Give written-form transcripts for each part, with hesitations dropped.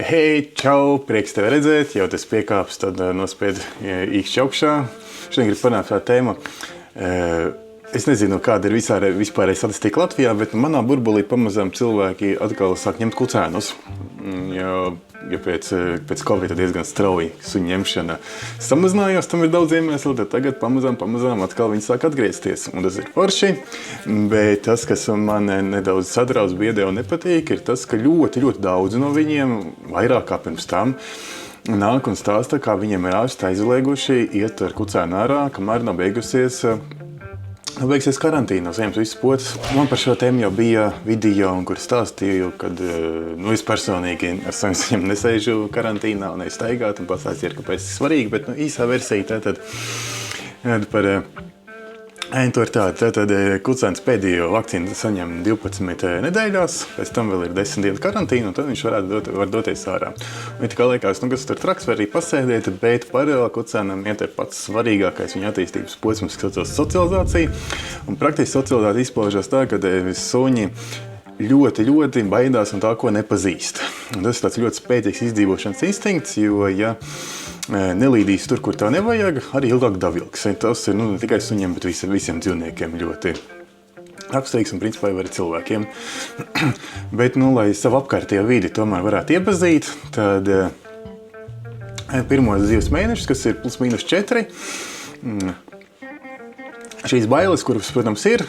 Hei, čau, prieks tevi redzēt, jau tas piekāps, tad nospied īkšķi augšā. Šodien gribu parunāt par tēmu. Es nezinu, kāda ir vispārēja statistika Latvijā, bet manā burbulī pamazām cilvēki atkal sāk ņemt kucēnus. Jo pēc Covid diezgan strauji suņu ņemšana samazinājās, tam ir daudz iemeslu, tad tagad pamazām atkal viņi sāk atgriezties. Un tas ir forši, bet tas, kas man nedaudz sadraudz, biedē un nepatīk, ir tas, ka ļoti daudz no viņiem, vairāk kā pirms tam, nāk un stāsta, kā viņiem ir ārsti aizlieguši iet ar kucēnu ārā, kamēr nav beigusies karantīna, no saņems visas potes. Man par šo tēmu jau bija video, kur stāstīju, kad es personīgi ar saviem suņiem nesēžu karantīnā un staigāt un pastāstīju, kāpēc tas svarīgi, bet īsā versija tātad par to ir tātad kucēns pēdējo vakcīnu saņem 12 nedēļās, pēc tam vēl ir 10 dienu karantīna, un tad viņš var doties ārā. Un kā liekas, kas tur traks, var arī pasēdēt, bet paralēli kucēnam iet ir pats svarīgākais viņa attīstības posms, kas saucas socializācija. Un praktiski socializācija izpaužas tā, ka suņi ļoti baidās un tā, ko nepazīst. Un tas ir tāds ļoti spēcīgs izdzīvošanas instinkts, jo, ja nelīdīs tur, kur tā nevajag, arī ilgāk davilks. Tas ir ne tikai suņiem, bet visiem dzīvniekiem ļoti raksturīgs un principā arī cilvēkiem. Bet, lai savu apkārtējo vidi tomēr varētu iepazīt, tad pirmos 2 mēnešus, kas ir +/-4, šīs bailes, kuras, protams, ir,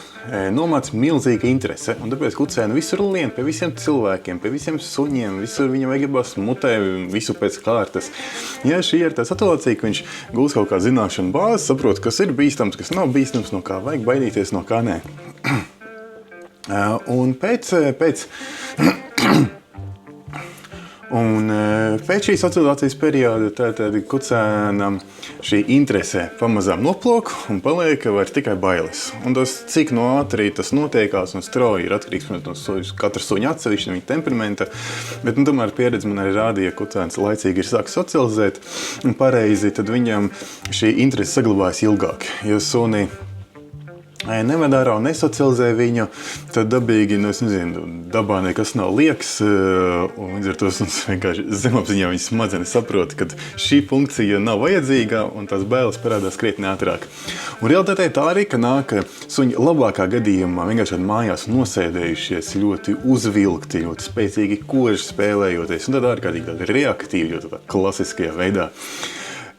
nomāca milzīga interese. Un tāpēc kucēni visur lien, pie visiem cilvēkiem, pie visiem suņiem, visur viņam gribas mutē, visu pēc kārtas. Ja šī ir tā situācija, ka viņš gūs kaut kā zināšanu bāzi, saprot, kas ir bīstams, kas nav bīstams, no kā vajag baidīties, no kā nē. Un pēc šī socializācijas perioda tātad kucēnam šī interese pamazām noplok un paliek var tikai bailes. Un tas, cik ātri tas notiekās un strauji, ir atkarīgs no katra suņa atsevišķi, viņa temperamenta, bet tomēr pieredze man arī rādīja, ka kucēns laicīgi ir sāks socializēt un pareizi, tad viņam šī interese saglabājas ilgāk. Ja suni neved ārā un nesocializē viņu, tad dabīgi, dabā nekas nav lieks, un līdz ar to vienkārši zemapziņā viņa smadzenes saprot, ka šī funkcija nav vajadzīga, un tās bailes parādās krietni ātrāk. Un realitātē tā arī, ka nāk suņi labākā gadījumā vienkārši mājās nosēdējušies, ļoti uzvilkti, ļoti spēcīgi koži spēlējoties, un tad ārkārtīgi tādi reaktīvi, jo tādā klasiskajā veidā.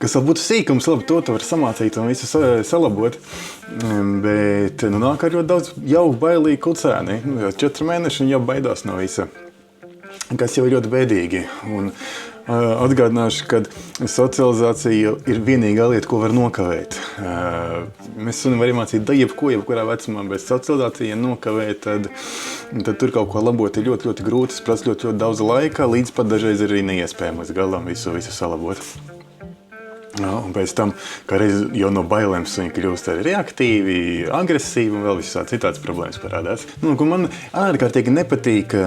Kas vēl būtu sīkums, labi, to var samācīt un visu salabot, bet nāk ar ļoti daudz jau bailīgi kucēni. 4 mēneši un jau baidās no visa, kas jau ir ļoti bēdīgi. Un atgādināšu, ka socializācija ir vienīgā lieta, ko var nokavēt. Mēs sunim var iemācīt jebkurā vecumā, bet socializācija nokavēt, tad tur kaut ko labot ir ļoti grūti, tas prasa ļoti daudz laika, līdz pat dažreiz ir arī neiespējams galam visu salabot. Un pēc tam, kā reiz jau no bailēm suņi kļūst arī reaktīvi, agresīvi un vēl visādi citāds problēmas parādās. Man ārkārtīgi nepatīk,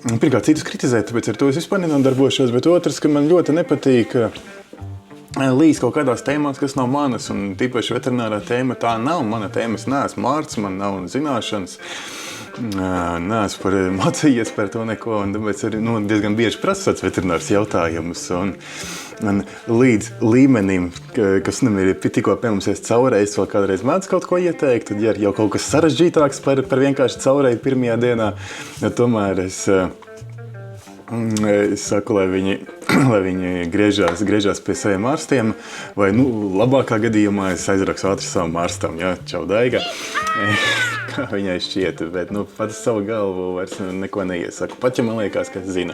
pirmkārt, citus kritizēt, tāpēc ar to es vispār nenodarbošos, bet otrs, ka man ļoti nepatīk līdz kaut kādās tēmās, kas nav manas, un tīpaši veterinārā tēma tā nav mana tēma, es neesmu ārsts, man nav zināšanas. Neesmu mācījies par to neko, un tāpēc arī diezgan bieži prasu tāds veterinārs jautājumus. Un līdz līmenim, kas ir tikko piemusies caurei, es vēl kādreiz mēdzu kaut ko ieteikt, tad ja jau kaut kas sarežģītāks par vienkārši caurei pirmajā dienā, tomēr es saku, lai viņi griežās pie saviem ārstiem, vai labākā gadījumā es aizrakstu ātri savam ārstam, čau Daiga, kā viņai šķiet, bet pat savu galvu vairs neko neiesaku, pat ja man liekas, ka es zinu.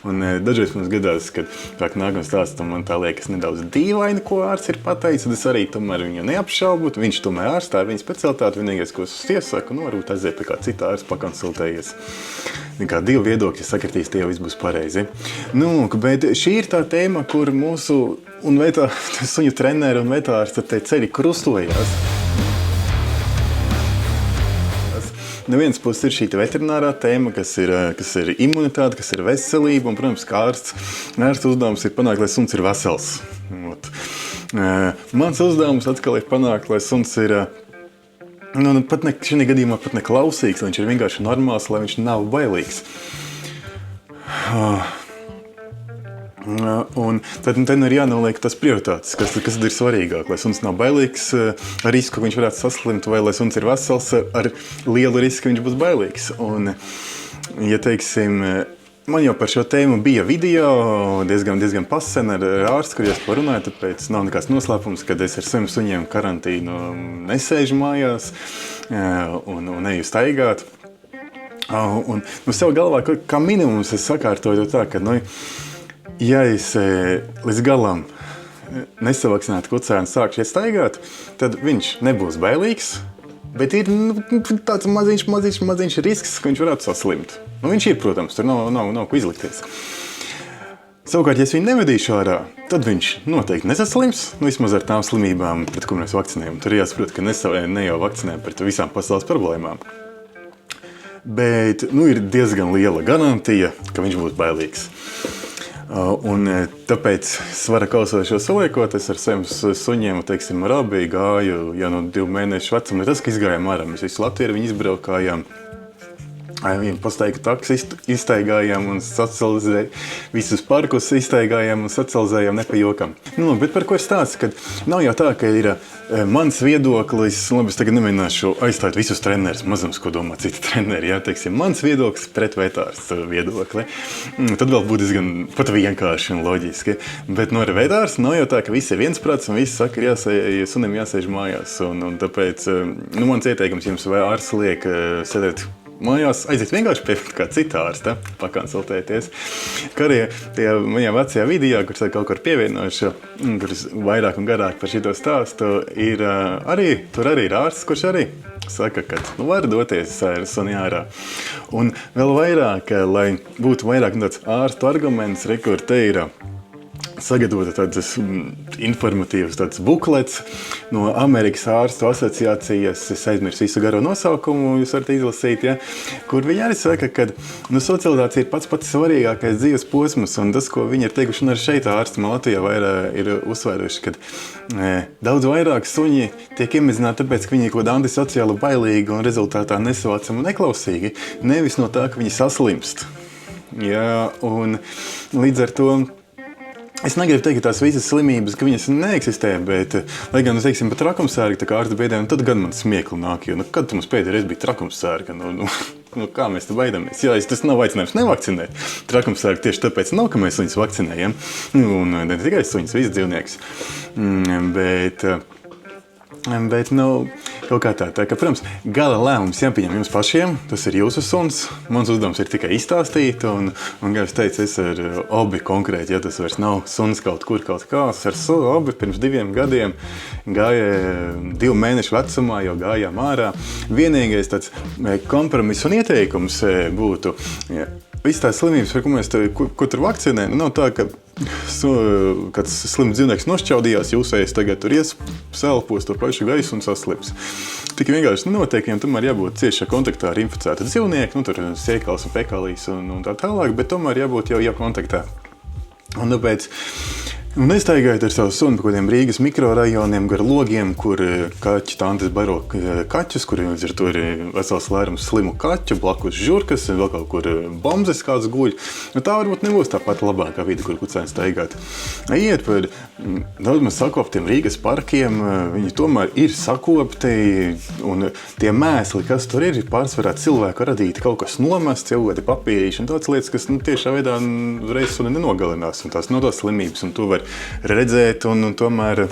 Un dažreiz mums gadās, kad nāk un stāsta, man tā liekas nedaudz dīvaini, ko ārsts ir pateicis, tad es arī tomēr viņu neapšaubu, viņš tomēr ārstā ir viņa specialitāte, vienīgais, ko es uz tiesu saku, varbūt aiziet pie kā cita ārsta pakonsultējies. Kā 2 viedokļi sakritīs, tie jau viss būs pareizi. Bet šī ir tā tēma, kur mūsu un suņu treneri un vetārsti te ceļi krustojās. No vienas puses ir šī veterinārā tēma, kas ir imunitāte, kas ir veselība, un, protams, kā ārsta uzdevums ir panākt, lai suns ir vesels. Mans uzdevums atkal ir panākt, lai suns ir šī gadījumā pat neklausīgs, lai viņš ir vienkārši normāls, lai viņš nav bailīgs. Un tad ir jānoliek tas prioritātes, kas tad ir svarīgāk, lai suns nav bailīgs ar risku, ka viņš varētu saslimt, vai lai suns ir vesels ar lielu risku, ka viņš būs bailīgs. Un, ja teiksim, man jau par šo tēmu bija video diezgan pasen ar ārstu, kur es parunāju, tāpēc nav nekāds noslēpums, kad es ar saviem suņiem karantīnu nesēžu mājās un eju staigāt. Un sev galvā, kā minimums es sakārtoju tā, ka, ja es līdz galam nesavakcinētu kucēnu sākšu iet staigāt, tad viņš nebūs bailīgs, bet ir tāds maziņš risks, ka viņš varētu saslimt. Viņš ir, protams, tur nav ko izlikties. Savukārt, ja es viņu nevedīšu ārā, tad viņš noteikti nesaslims, vismaz ar tām slimībām, pret ko mēs vakcinējam. Tur jāsaprot, ka ne jau vakcinējam pret visām pasaules problēmām. Bet ir diezgan liela garantija, ka viņš būs bailīgs. Un tāpēc svara kausošo saliekot, es ar saviem suņiem, teiksim, Rabi gāju jau no 2 mēnešu vecuma. Ne tas, ka izgājām ārā, mēs visu Latviju ar viņu izbraukājām. Viņu pastaigu taksi iztaigājām un socializējām, visus parkus iztaigājām un socializējām ne pa jokam. Bet par ko ir stāsts, kad nav jau tā, ka ir mans viedoklis, labi, es tagad nemēģināšu aizstāt visus trenerus, mazums, ko domā citi treneri, teiksim, mans viedoklis pret vetārstu viedokli. Tad vēl būtu diezgan pat vienkārši un loģiski. Bet ar vetārstu nav jau tā, ka visi ir viensprāts un visi saka, sunim jāsēž mājās. Un tāpēc, mans ieteikums jums vai ārsts liek sēdēt mājās, aiziet vienkārši pie kā cita ārsta, pakonsultēties. Kā arī tajā manā vecajā video, kur es kaut kur pievienošu, kur es vairāk un garāk par šito stāstu, tur arī ir ārsts, kurš arī saka, ka var doties ar suni ārā. Un vēl vairāk, lai būtu vairāk tāds ārstu arguments, kur te ir sagatavota tāds informatīvs tāds buklets no Amerikas ārstu asociācijas, es aizmirsu visu garo nosaukumu, jūs varat izlasīt, kur viņi arī saka, ka socializācija ir pats svarīgākais dzīves posms, un tas, ko viņi ir teikuši, un arī šeit ārsti man Latvijā vairāk ir uzsvēruši, ka daudz vairāk suņi tiek iemedzināti tāpēc, ka viņi ir kaut kāda antisociāli bailīgi un rezultātā nesavācami un neklausīgi, nevis no tā, ka viņi saslimst. Un līdz ar to es negribu teikt, ka tās visas slimības, ka viņas neeksistē, bet, lai gan, teiksim, par trakumsērgu, tā kā ārsta biedriem, tad gan man smieklīgi nāk, jo, kad tu mums pēdējais bija trakumsērga, kā mēs te baidamies? Tas nav aicinājums nevakcinēt. Trakumsērga tieši tāpēc nav, ka mēs viņus vakcinējam, un ne tikai suņus, viss dzīvnieks, bet kaut kā tā, ka, protams, gala lēmums jāpieņem jums pašiem, tas ir jūsu suns, mans uzdevums ir tikai izstāstīt, un kā es teicu, es ar Obi konkrēti, tas vairs nav suns kaut kur kaut kāds, ar Obi pirms 2 gadiem gāja 2 mēnešu vecumā, jau gājām ārā. Vienīgais tāds kompromiss un ieteikums būtu, viss tās slimības, ko tur vakcinē, nav tā, ka kāds slims dzīvnieks nošķaudījās, jūsējais tagad tur selpos to pašu gaisu un saslims. Tik vienkārši nenotiek, viņam tomēr jābūt ciešā kontaktā ar inficētu dzīvnieku, tur sēkals un pekalīs un tā tālāk, bet tomēr jābūt jau kontaktā. Un tāpēc nestaigājot ar savu suni pa kādiem Rīgas mikrorajoniem gar logiem, kur kaķi tantes baro kaķus, kur līdz ar to ir vesels lērums slimu kaķu, blakus žurkas, vēl kaut kur bombzes kāds guļ. Tā varbūt nebūs tā pati labākā vide, kur kucēni staigāt. Iet par daudz maz sakoptiem Rīgas parkiem, viņi tomēr ir sakopti, un tie mēsli, kas tur ir pārsvarā cilvēku radīti, kaut kas nomests, jau kādi papīrīši un tāds lietas, kas tiešā veidā reiz suni nenogalinās, un tās nav tās slimības, un to var redzēt un tomēr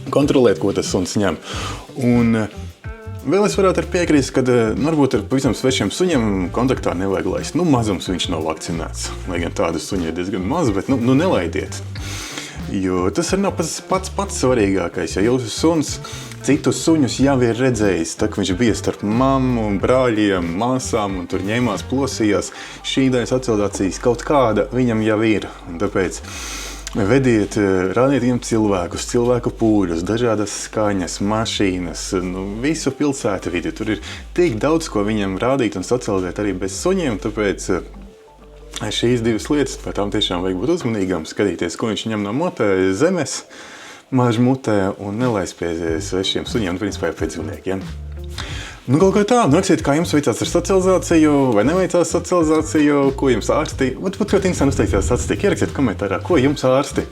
kontrolēt, ko tas suns ņem. Un vēl es varētu piekrist, ka varbūt ar pavisam svešiem suņiem kontaktā nevajag laist. Mazums viņš nav vakcinēts, lai gan tādu suņi ir diezgan maz, bet nelaidiet. Jo tas arī nav pats svarīgākais, ja jūsu suns citus suņus jau ir redzējis, tā ka viņš bija starp mammu, brāļiem, māsām un tur ņēmās, plosījās. Šī daļa socializācijas kaut kāda viņam jau ir, un tāpēc vediet, rādiet viņam cilvēku pūļus, dažādas skaņas, mašīnas, visu pilsētu vidi. Tur ir tik daudz, ko viņam rādīt un socializēt arī bez suņiem, tāpēc šīs 2 lietas, par tām tiešām vajag būt uzmanīgām, skatīties, ko viņš ņem no mutē, zemes, maž mutē un nelaist pie svešiem suņiem, principā pie dzīvniekiem. Nu, kaut kā tā, rakstiet, kā jums veicās ar socializāciju, vai neveicās socializāciju, ko jums ārsti. Vat ļoti interesanti uztaisījās statistika. Ierakstiet komentārā, ko jums ārsti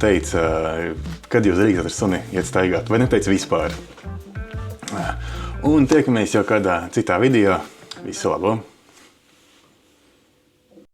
teica, kad jūs drīkstat ar suni iet staigāt, vai neteica vispār. Un tiekamies jau kādā citā video. Visu labo!